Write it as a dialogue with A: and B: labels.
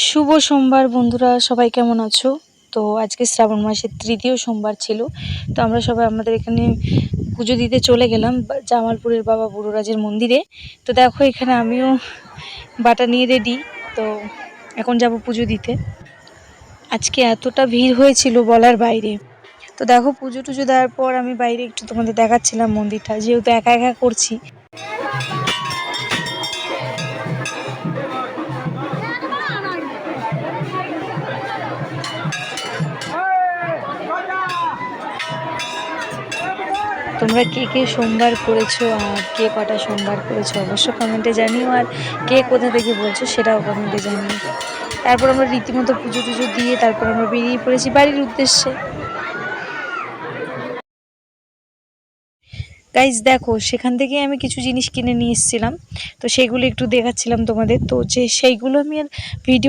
A: শুভ সোমবার বন্ধুরা, সবাই কেমন আছো? তো আজকে শ্রাবণ মাসের তৃতীয় সোমবার ছিল। তো আমরা সবাই আমাদের এখানে পুজো দিতে চলে গেলাম জামালপুরের বাবা বুড়োরাজের মন্দিরে। তো দেখো এখানে আমিও বাটা নিয়ে রেডি। তো এখন যাব পুজো দিতে। আজকে এতটা ভিড় হয়েছিল বলার বাইরে। তো দেখো পুজো টুজো দেওয়ার পর আমি বাইরে একটু তোমাদের দেখাচ্ছিলাম মন্দিরটা, যেহেতু একা একা করছি। তোমরা কে কে সোমবার করেছো আর কে কটা সোমবার করেছো অবশ্য কমেন্টে জানিও, আর কে কোথা থেকে বলছো সেটাও কমেন্টে জানিও। তারপর আমরা রীতিমতো পুজো টুজো দিয়ে তারপর আমরা বেরিয়ে পড়েছি বাড়ির উদ্দেশ্যে। গাইজ দেখো, সেখান থেকে আমি কিছু জিনিস কিনে নিয়ে এসেছিলাম, তো সেগুলো একটু দেখাচ্ছিলাম তোমাদের। তো যে সেইগুলো আমি আর ভিডিও